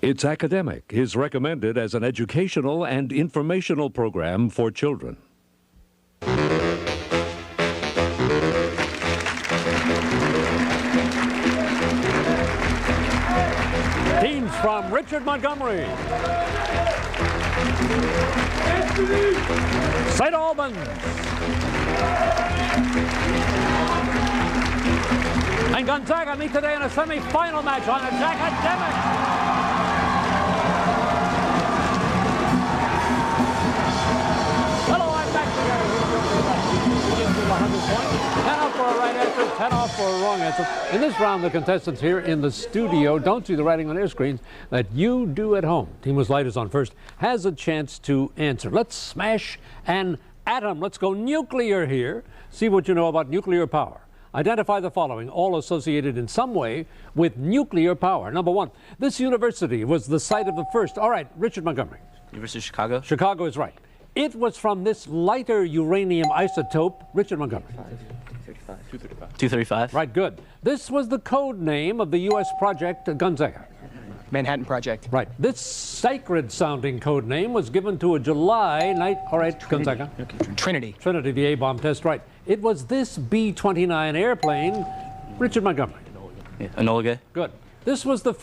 It's academic, is recommended as an educational and informational program for children. Teams from Richard Montgomery, St. Albans, and Gonzaga meet today in a semi-final match on It's Academic. Hello, I'm back together. 10 off for a right answer, 10 off for a wrong answer. In this round, the contestants here in the studio don't see the writing on their screens that you do at home. Team whose light is on first has a chance to answer. Let's smash an atom. Let's go nuclear here. See what you know about nuclear power. Identify the following, all associated in some way with nuclear power. Number one, this university was the site of the first. All right, Richard Montgomery. University of Chicago. Chicago is right. It was from this lighter uranium isotope. Richard Montgomery. 235. Right, good. This was the code name of the U.S. project Gonzaga. Manhattan Project. Right. This sacred-sounding code name was given to a July night. All right, Gonzaga. Trinity. Trinity, the A-bomb test. Right. It was this B-29 airplane. Richard Montgomery. Yeah, Enola Gay. Good. This was the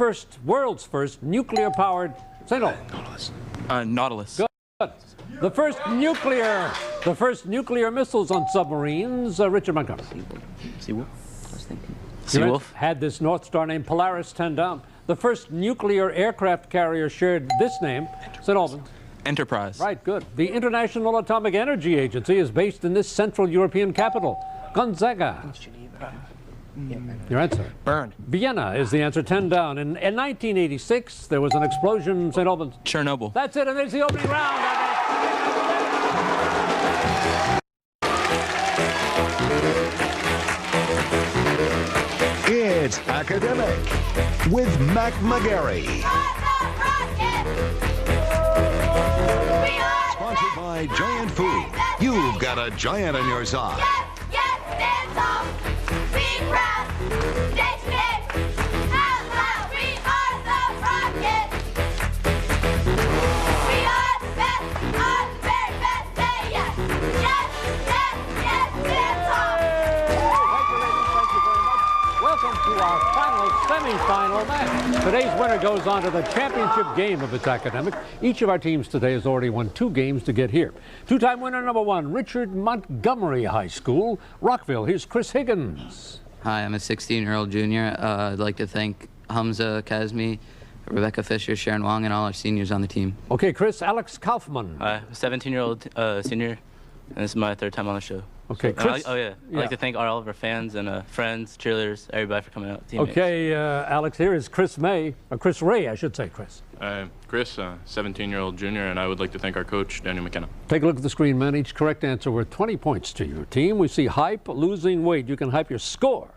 world's first nuclear-powered St. Nautilus. Nautilus. Good. The first nuclear missiles on submarines. Richard Montgomery. Seawolf. I was thinking. Seawolf. Had this North Star named Polaris, 10 down. The first nuclear aircraft carrier shared this name. St. Albans. Enterprise. Right, good. The International Atomic Energy Agency is based in this Central European capital. Gonzaga. Your answer? Bern. Vienna is the answer, 10 down. In 1986, there was an explosion, St. Albans. Chernobyl. That's it, and there's the opening round. It's Academic with Montgomery. Sponsored by Giant Food. You've got a giant on your side. Yes, stand tall. Be proud. Stay fit. Out loud. We are the Rockets. We are the best. Are the very best. Say yes. Yes, stand tall. Thank you, ladies. Thank you very much. Welcome to our final semifinal match. Today's winner goes on to the championship game of It's Academic. Each of our teams today has already won 2 games to get here. Two-time winner number 1, Richard Montgomery High School, Rockville. Here's Chris Higgins. Hi, I'm a 16-year-old junior. I'd like to thank Hamza Kazmi, Rebecca Fisher, Sharon Wong, and all our seniors on the team. Okay, Chris, Alex Kaufman. Hi, I'm a 17-year-old senior, and this is my 3rd time on the show. Okay, Chris. I'd like to thank all of our fans and friends, cheerleaders, everybody for coming out. Teammates. Okay, Alex, here is Chris Chris Ray, I should say, Chris. Chris, 17-year-old junior, and I would like to thank our coach, Daniel McKenna. Take a look at the screen, man. Each correct answer worth 20 points to your team. We see hype, losing weight. You can hype your score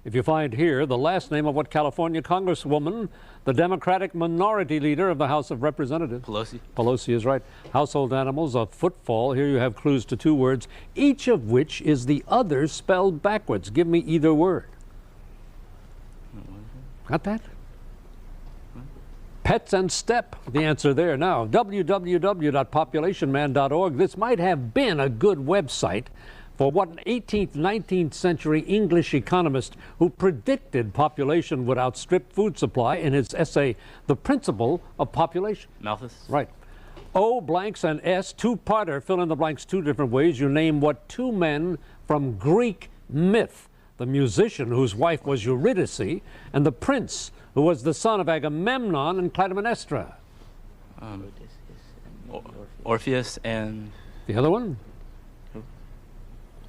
if you find here the last name of what California Congresswoman, the Democratic minority leader of the House of Representatives. Pelosi. Pelosi is right. Household animals, a footfall. Here you have clues to 2 words, each of which is the other spelled backwards. Give me either word. Got that? Pets and step, the answer there. Now, www.populationman.org. This might have been a good website for what an 18th, 19th century English economist who predicted population would outstrip food supply in his essay, The Principle of Population. Malthus. Right. O blanks and S, 2-parter, fill in the blanks 2 different ways. You name what 2 men from Greek myth, the musician whose wife was Eurydice, and the prince who was the son of Agamemnon and Clytemnestra. Orpheus and... The other one?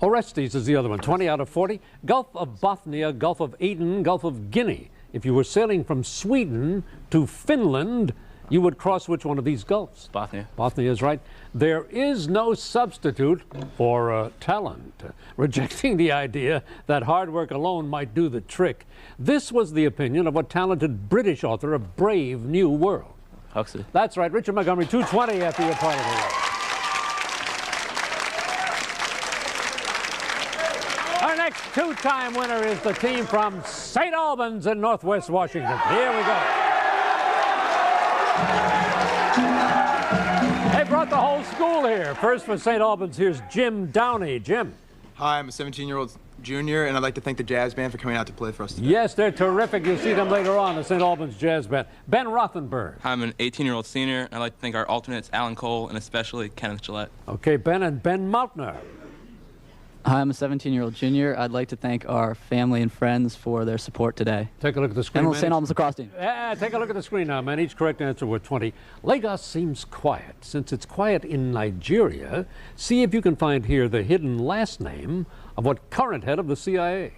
Orestes is the other one, 20 out of 40. Gulf of Bothnia, Gulf of Aden, Gulf of Guinea. If you were sailing from Sweden to Finland, you would cross which one of these gulfs? Bothnia. Bothnia is right. There is no substitute for talent, rejecting the idea that hard work alone might do the trick. This was the opinion of a talented British author of Brave New World. Huxley. That's right, Richard Montgomery, 220 after your part of the way. Our next 2-time winner is the team from St. Albans in Northwest Washington. Here we go. school here. First for St. Albans, here's Jim Downey. Jim. Hi, I'm a 17-year-old junior, and I'd like to thank the jazz band for coming out to play for us today. Yes, they're terrific. You'll see them later on, the St. Albans Jazz Band. Ben Rothenberg. I'm an 18-year-old senior, and I'd like to thank our alternates, Alan Cole, and especially Kenneth Gillette. Okay, Ben and Ben Mautner. Hi, I'm a 17-year-old junior. I'd like to thank our family and friends for their support today. Take a look at the screen. And the St. Albans lacrosse team. Take a look at the screen now, man. Each correct answer worth 20. Lagos seems quiet. Since it's quiet in Nigeria, see if you can find here the hidden last name of what current head of the CIA?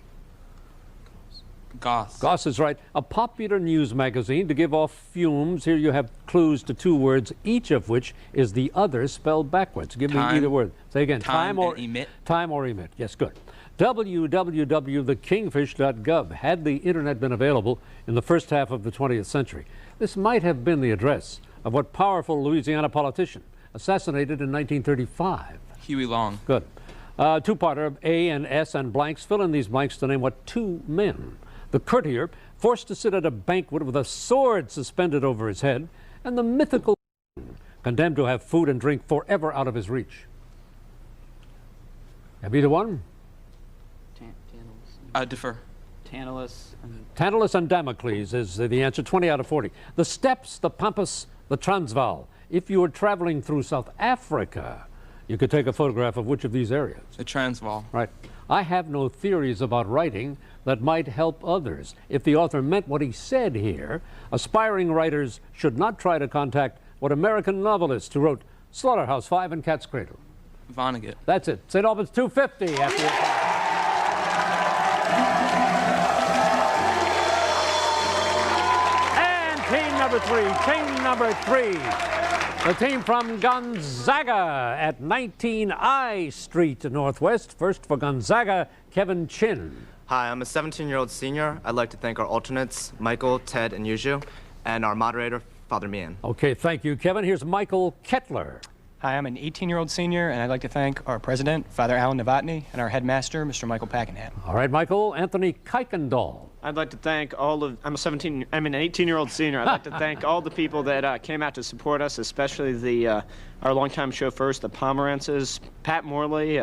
Goss. Goss is right. A popular news magazine to give off fumes. Here you have clues to two words, each of which is the other spelled backwards. Give me either word. Say again. Time or emit. Time or emit. Yes, good. www.thekingfish.gov. Had the internet been available in the first half of the 20th century, this might have been the address of what powerful Louisiana politician assassinated in 1935? Huey Long. Good. Two-parter, A and S and blanks. Fill in these blanks to name what two men. The courtier forced to sit at a banquet with a sword suspended over his head, and the mythical condemned to have food and drink forever out of his reach. Have either one? Defer. Tantalus. Tantalus and Damocles is the answer, 20 out of 40. The steppes, the pampas, the Transvaal. If you were traveling through South Africa, you could take a photograph of which of these areas? The Transvaal. Right. I have no theories about writing that might help others. If the author meant what he said here, aspiring writers should not try to contact what American novelists who wrote Slaughterhouse-Five and Cat's Cradle. Vonnegut. That's it. St. Albans 250 after And team number three. The team from Gonzaga at 19 I Street Northwest. First for Gonzaga, Kevin Chin. Hi, I'm a 17-year-old senior. I'd like to thank our alternates, Michael, Ted, and Yuju, and our moderator, Father Mian. Okay, thank you, Kevin. Here's Michael Kettler. Hi, I'm an 18-year-old senior, and I'd like to thank our president, Father Alan Novotny, and our headmaster, Mr. Michael Packenham. All right, Michael. Anthony Kuykendall. I'd like to thank all of, I'm an 18-year-old senior. I'd like to thank all the people that came out to support us, especially our longtime chauffeurs, the Pomerances, Pat Morley,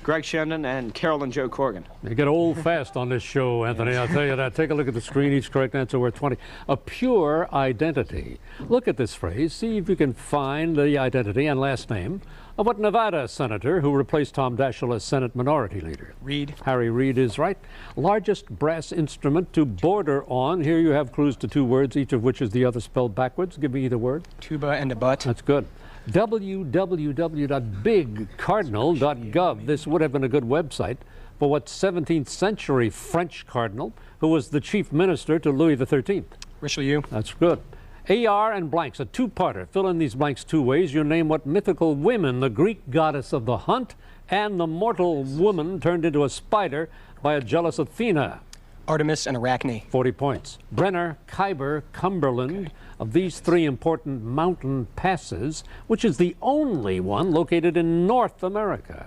Greg Shendon, and Carol and Joe Corrigan. You get old fast on this show, Anthony. I'll tell you that. Take a look at the screen. Each correct answer worth 20. A pure identity. Look at this phrase. See if you can find the identity and last name of what Nevada senator who replaced Tom Daschle as Senate Minority Leader? Reed. Harry Reid is right. Largest brass instrument to border on. Here you have clues to two words, each of which is the other spelled backwards. Give me either word. Tuba and a butt. That's good. www.bigcardinal.gov. This would have been a good website for what 17th century French cardinal who was the chief minister to Louis XIII. Richelieu. That's good. AR and blanks, a two-parter. Fill in these blanks two ways. You name what mythical women, the Greek goddess of the hunt, and the mortal woman turned into a spider by a jealous Athena. Artemis and Arachne. 40 points. Brenner, Khyber, Cumberland. Okay. Of these three important mountain passes, which is the only one located in North America?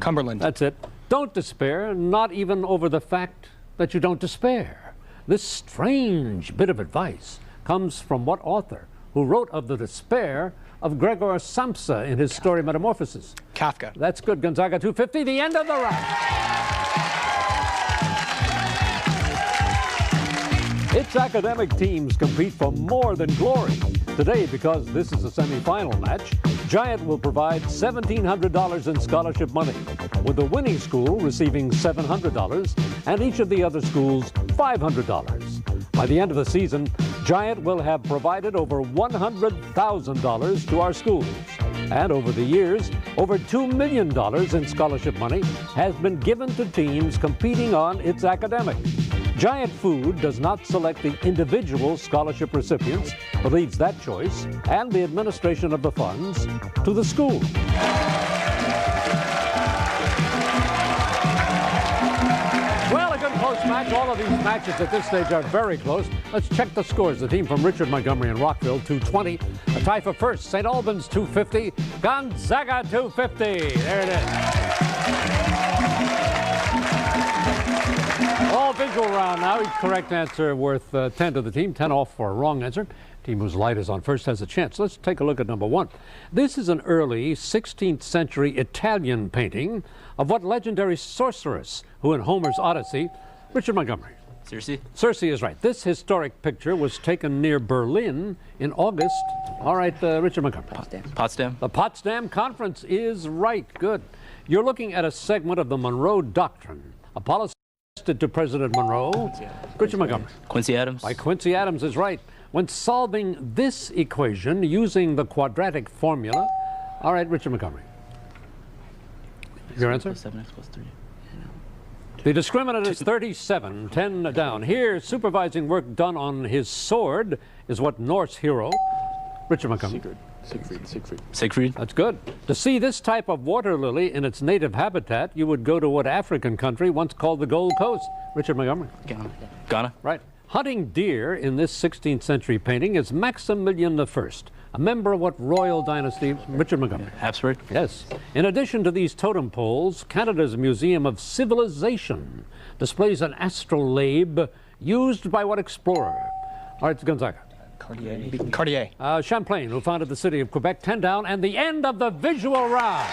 Cumberland. That's it. Don't despair, not even over the fact that you don't despair. This strange bit of advice comes from what author who wrote of the despair of Gregor Samsa in his story Metamorphosis? Kafka. That's good. Gonzaga 250, the end of the round. Its academic teams compete for more than glory. Today, because this is a semifinal match, Giant will provide $1,700 in scholarship money, with the winning school receiving $700 and each of the other schools $500. By the end of the season, Giant will have provided over $100,000 to our schools. And over the years, over $2 million in scholarship money has been given to teams competing on its academics. Giant Food does not select the individual scholarship recipients, but leaves that choice and the administration of the funds to the school. Well, a good close match. All of these matches at this stage are very close. Let's check the scores. The team from Richard, Montgomery, and Rockville, 220. A tie for first. St. Albans, 250. Gonzaga, 250. There it is. Oh, all visual round now. Each correct answer worth 10 to the team, 10 off for a wrong answer. Team whose light is on first has a chance. Let's take a look at number 1. This is an early 16th century Italian painting of what legendary sorceress who in Homer's Odyssey, Richard Montgomery. Circe? Circe is right. This historic picture was taken near Berlin in August. All right, Richard Montgomery. Potsdam. The Potsdam Conference is right. Good. You're looking at a segment of the Monroe Doctrine, a policy suggested to President Monroe. Richard Montgomery. Quincy Adams. By Quincy Adams is right. When solving this equation using the quadratic formula. All right, Richard Montgomery. Your answer? 7x plus 3. The discriminant is 37, 10 down. Here, supervising work done on his sword is what Norse hero, Richard Montgomery. Siegfried. That's good. To see this type of water lily in its native habitat, you would go to what African country once called the Gold Coast? Richard Montgomery. Ghana. Right. Hunting deer in this 16th century painting is Maximilian I, a member of what royal dynasty? Richard Montgomery. Habsburg. Yes. In addition to these totem poles, Canada's Museum of Civilization displays an astrolabe used by what explorer? All right, it's Gonzaga. Cartier. Champlain, who founded the city of Quebec, 10 down, and the end of the visual round.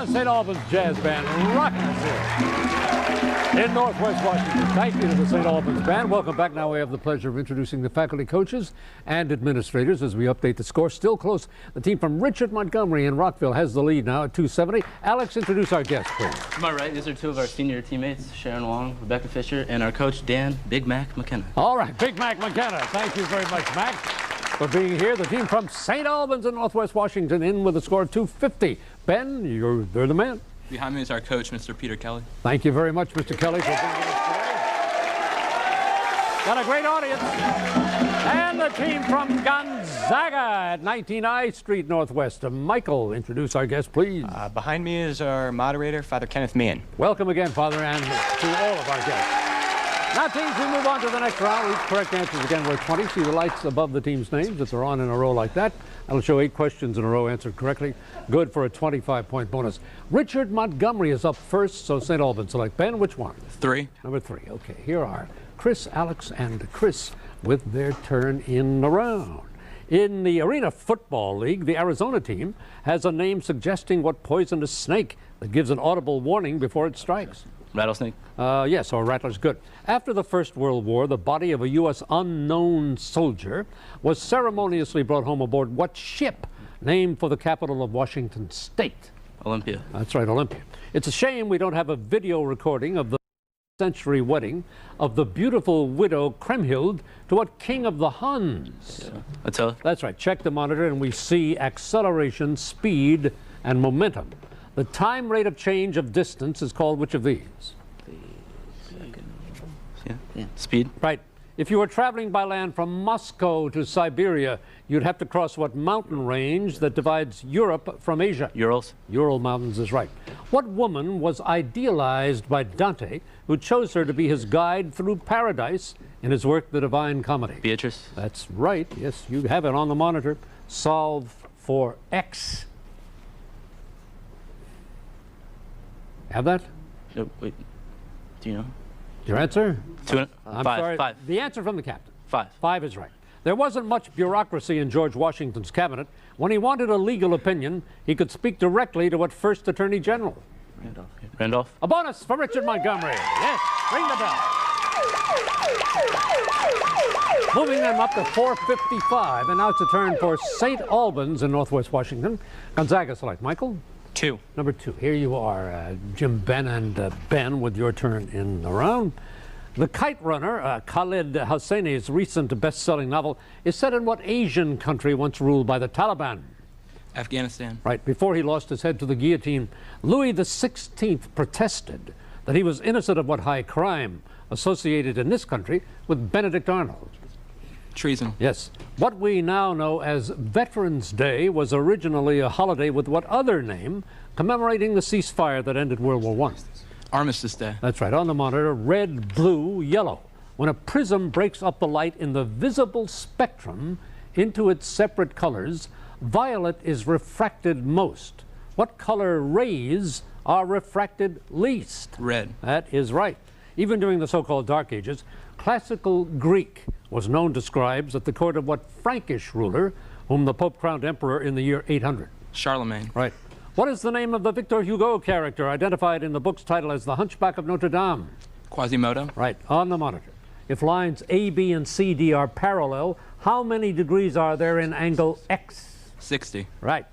St. Albans Jazz Band rocking us here in Northwest Washington. Thank you to the St. Albans Band. Welcome back. Now we have the pleasure of introducing the faculty, coaches, and administrators as we update the score. Still close. The team from Richard Montgomery in Rockville has the lead now at 270. Alex, introduce our guests, please. To my right, these are two of our senior teammates, Sharon Wong, Rebecca Fisher, and our coach, Dan Big Mac McKenna. All right, Big Mac McKenna. Thank you very much, Mac, for being here. The team from St. Albans in Northwest Washington in with a score of 250. Ben, they're the man. Behind me is our coach, Mr. Peter Kelly. Thank you very much, Mr. Kelly, for being with us today. Got a great audience. And the team from Gonzaga at 19 I Street Northwest. Michael, introduce our guest, please. Behind me is our moderator, Father Kenneth Meehan. Welcome again, Father, and to all of our guests. Now, teams, we move on to the next round. Each correct answers again worth 20. See the lights above the team's names if they're on in a row like that. That'll show 8 questions in a row answered correctly. Good for a 25-point bonus. Richard Montgomery is up first, so St. Albans select. Ben, which one? 3. Number 3. Okay, here are Chris, Alex, and Chris with their turn in the round. In the Arena Football League, the Arizona team has a name suggesting what poisonous snake that gives an audible warning before it strikes. Rattlesnake? Yes, or rattler's good. After the First World War, the body of a U.S. unknown soldier was ceremoniously brought home aboard what ship named for the capital of Washington State? Olympia. That's right, Olympia. It's a shame we don't have a video recording of the century wedding of the beautiful widow Kriemhild to what king of the Huns? Yeah. Attila. That's right. Check the monitor and we see acceleration, speed, and momentum. The time rate of change of distance is called which of these? Yeah. Speed. Right. If you were traveling by land from Moscow to Siberia, you'd have to cross what mountain range that divides Europe from Asia? Urals. Ural Mountains is right. What woman was idealized by Dante, who chose her to be his guide through paradise in his work, The Divine Comedy? Beatrice. That's right. Yes, you have it on the monitor. Solve for X. Have that? No, wait. Do you know? Your answer? I'm sorry. Five. The answer from the captain. 5. 5 is right. There wasn't much bureaucracy in George Washington's cabinet. When he wanted a legal opinion, he could speak directly to what first Attorney General? Randolph. A bonus for Richard Montgomery. Yes, ring the bell. Moving them up to 455, and now it's a turn for St. Albans in Northwest Washington. Gonzaga select. Michael? 2. Number 2. Here you are, Jim, Ben, and Ben, with your turn in the round. The Kite Runner, Khalid Hosseini's recent best-selling novel, is set in what Asian country once ruled by the Taliban? Afghanistan. Right. Before he lost his head to the guillotine, Louis XVI protested that he was innocent of what high crime associated in this country with Benedict Arnold? Treason. Yes. What we now know as Veterans Day was originally a holiday with what other name, commemorating the ceasefire that ended World War I? Armistice Day. That's right. On the monitor, red, blue, yellow. When a prism breaks up the light in the visible spectrum into its separate colors, violet is refracted most. What color rays are refracted least? Red. That is right. Even during the so-called Dark Ages, classical Greek was known to scribes at the court of what Frankish ruler, whom the Pope crowned emperor in the year 800? Charlemagne. Right. What is the name of the Victor Hugo character identified in the book's title as the Hunchback of Notre Dame? Quasimodo. Right. On the monitor. If lines A, B, and C, D are parallel, how many degrees are there in angle X? 60. Right.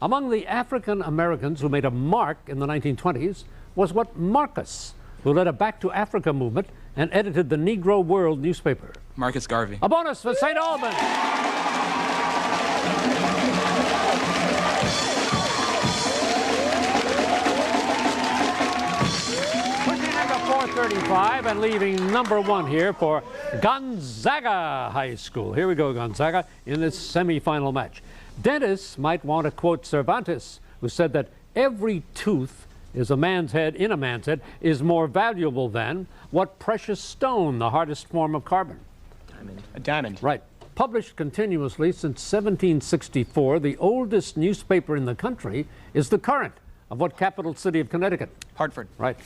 Among the African Americans who made a mark in the 1920s was what Marcus, who led a Back to Africa movement and edited the Negro World newspaper? Marcus Garvey. A bonus for St. Albans. Pushing into 435 and leaving number 1 here for Gonzaga High School. Here we go, Gonzaga, in this semifinal match. Dentists might want to quote Cervantes, who said that every tooth is a man's head in a man's head is more valuable than what precious stone, the hardest form of carbon? Diamond. A diamond. Right. Published continuously since 1764, the oldest newspaper in the country is the Current of what capital city of Connecticut? Hartford. Right.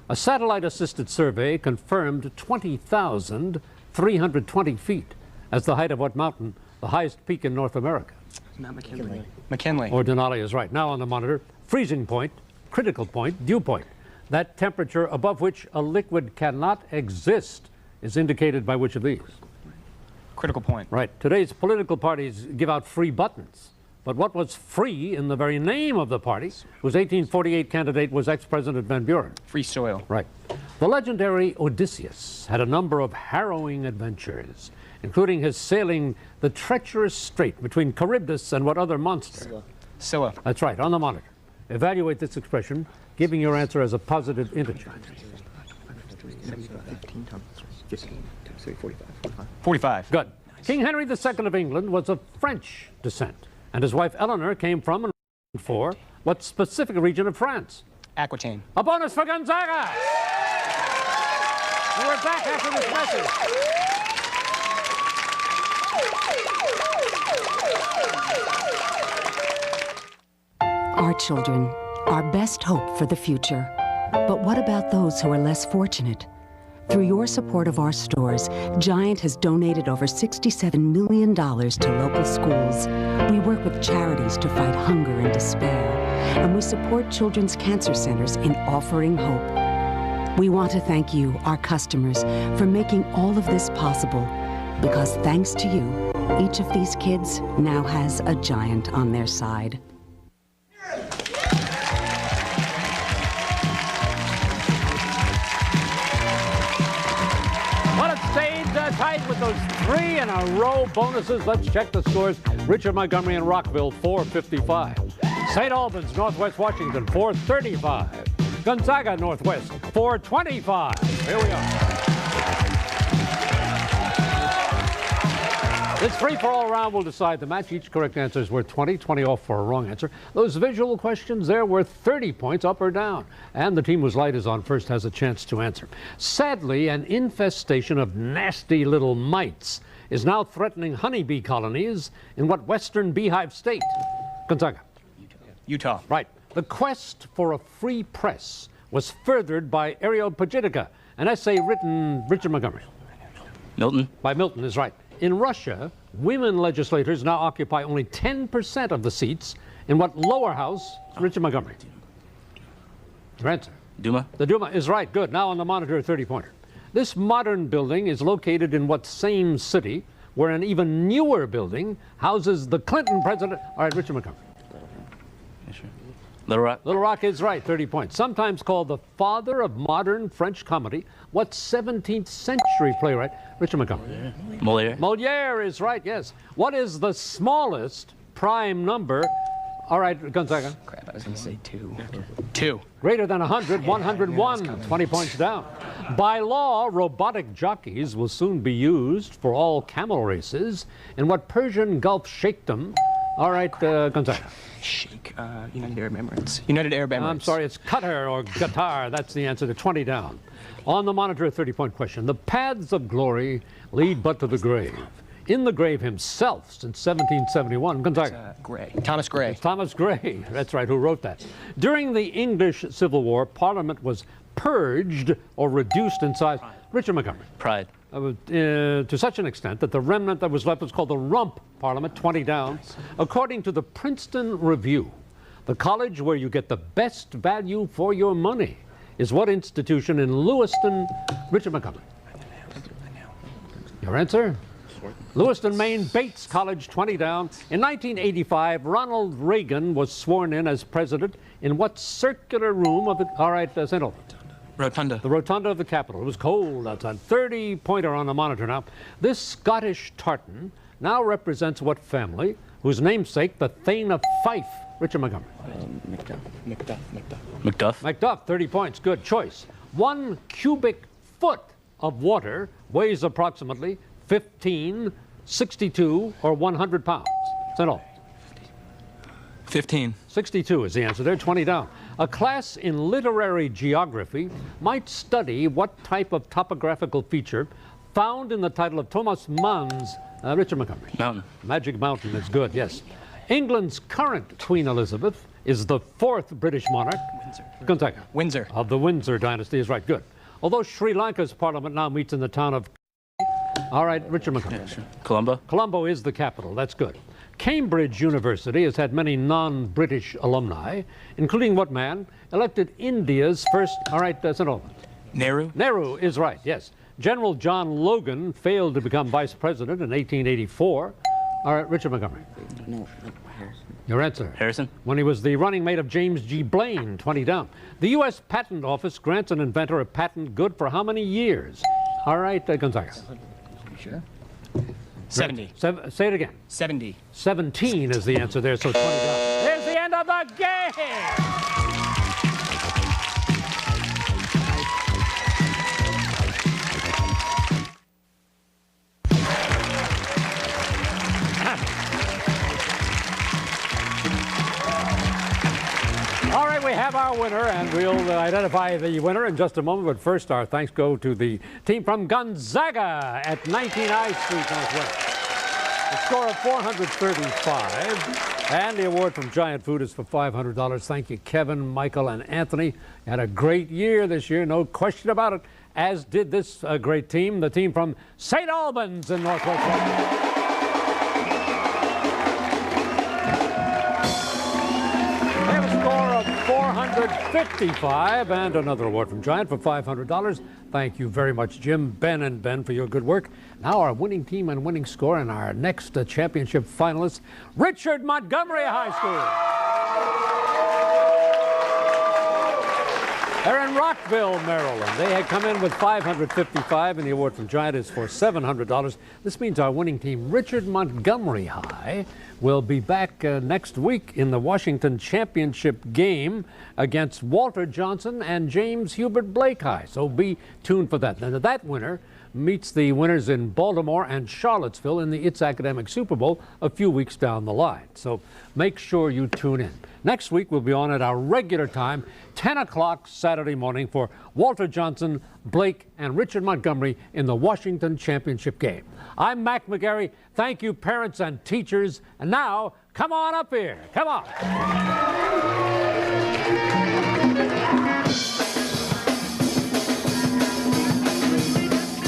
A satellite-assisted survey confirmed 20,320 feet as the height of what mountain, the highest peak in North America? Mount McKinley. McKinley. Or Denali is right. Now on the monitor, freezing point, critical point, dew point. That temperature above which a liquid cannot exist is indicated by which of these? Critical point. Right. Today's political parties give out free buttons. But what was free in the very name of the party, whose 1848 candidate was ex-President Van Buren? Free soil. Right. The legendary Odysseus had a number of harrowing adventures, including his sailing the treacherous strait between Charybdis and what other monster? Scylla. That's right, on the monitor. Evaluate this expression, giving your answer as a positive integer. 45. Good. King Henry II of England was of French descent, and his wife Eleanor came from and for what specific region of France? Aquitaine. A bonus for Gonzaga! And we're back after this message. Our children, our best hope for the future. But what about those who are less fortunate? Through your support of our stores, Giant has donated over $67 million to local schools. We work with charities to fight hunger and despair, and we support children's cancer centers in offering hope. We want to thank you, our customers, for making all of this possible, because thanks to you, each of these kids now has a Giant on their side. Tight with those 3-in-a-row bonuses. Let's check the scores. Richard Montgomery and Rockville, 455. St. Albans, Northwest Washington, 435. Gonzaga, Northwest, 425. Here we are. This free-for-all round will decide the match. Each correct answer is worth 20, 20 off for a wrong answer. Those visual questions there worth 30 points, up or down. And the team whose light is on first has a chance to answer. Sadly, an infestation of nasty little mites is now threatening honeybee colonies in what western beehive state? Gonzaga. Utah. Right. The quest for a free press was furthered by Areopagitica, an essay written Richard Montgomery. Milton. By Milton is right. In Russia, women legislators now occupy only 10% of the seats in what lower house? Richard Montgomery. Your answer. Duma. The Duma is right. Good. Now on the monitor, a 30-pointer. This modern building is located in what same city where an even newer building houses the Clinton president? All right, Richard Montgomery. Little Rock. Little Rock is right, 30 points. Sometimes called the father of modern French comedy, what 17th century playwright? Richard Montgomery. Moliere. Moliere is right, yes. What is the smallest prime number? All right, Gonzaga. Crap, I was going to say 2. 2. Greater than 100, 101, 20 points down. By law, robotic jockeys will soon be used for all camel races in what Persian Gulf sheikhdom? All right, Gonzaga. Sheikh, United Arab Emirates. United Arab Emirates. I'm sorry, it's Qatar or Qatar. That's the answer to 20 down. On the monitor, a 30-point question. The paths of glory lead but to the grave. In the grave himself since 1771. Gonzaga. Gray. Thomas Gray. It's Thomas Gray. That's right, who wrote that. During the English Civil War, Parliament was purged or reduced in size. Richard Montgomery. Pride. To such an extent that the remnant that was left was called the Rump Parliament, 20 down. According to the Princeton Review, the college where you get the best value for your money is what institution in Lewiston? Richard Montgomery. Your answer? Lewiston, Maine, Bates College, 20 down. In 1985, Ronald Reagan was sworn in as president in what circular room of the... All right, St. Albans. Rotunda. The rotunda of the Capitol. It was cold outside. 30-pointer on the monitor now. This Scottish tartan now represents what family, whose namesake, the Thane of Fife? Richard Montgomery. Macduff. Macduff, 30 points. Good choice. 1 cubic foot of water weighs approximately 15, 62, or 100 pounds. St. Albans. 15. 62 is the answer there, 20 down. A class in literary geography might study what type of topographical feature found in the title of Thomas Mann's Richard Montgomery. Mountain. Magic Mountain is good, yes. England's current Queen Elizabeth is the 4th British monarch. Windsor. Gonzaga. Windsor. Of the Windsor dynasty is right, good. Although Sri Lanka's parliament now meets in the town of... All right, Richard Montgomery. Colombo. Colombo is the capital, that's good. Cambridge University has had many non-British alumni, including what man elected India's first... All right, St. Albans. Nehru. Nehru is right, yes. General John Logan failed to become vice president in 1884. All right, Richard Montgomery. Your answer. Harrison. When he was the running mate of James G. Blaine, 20 down. The U.S. Patent Office grants an inventor a patent good for how many years? All right, Gonzaga. Sure. 70. Say it again. 70. 17 is the answer there, so 20 down. There's the end of the game! All right, we have our winner, and we'll identify the winner in just a moment. But first, our thanks go to the team from Gonzaga at 19 I Street Northwest. A score of 435, and the award from Giant Food is for $500. Thank you, Kevin, Michael, and Anthony. You had a great year this year, no question about it, as did this great team, the team from St. Albans in Northwest Washington. They have a score of 455, and another award from Giant for $500. Thank you very much, Jim, Ben, and Ben, for your good work. Now our winning team and winning score, and our next championship finalist, Richard Montgomery High School. They're in Rockville, Maryland. They had come in with 555, and the award from Giant is for $700. This means our winning team, Richard Montgomery High, will be back next week in the Washington Championship game against Walter Johnson and James Hubert Blake High. So be tuned for that. Now, that winner meets the winners in Baltimore and Charlottesville in the It's Academic Super Bowl a few weeks down the line. So make sure you tune in. Next week, we'll be on at our regular time, 10 o'clock Saturday morning for Walter Johnson, Blake, and Richard Montgomery in the Washington Championship game. I'm Mac McGarry. Thank you, parents and teachers. And now, come on up here. Come on.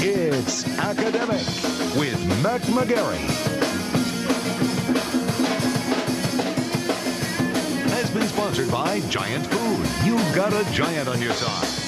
It's Academic with Mac McGarry. Has been sponsored by Giant Food. You've got a giant on your side.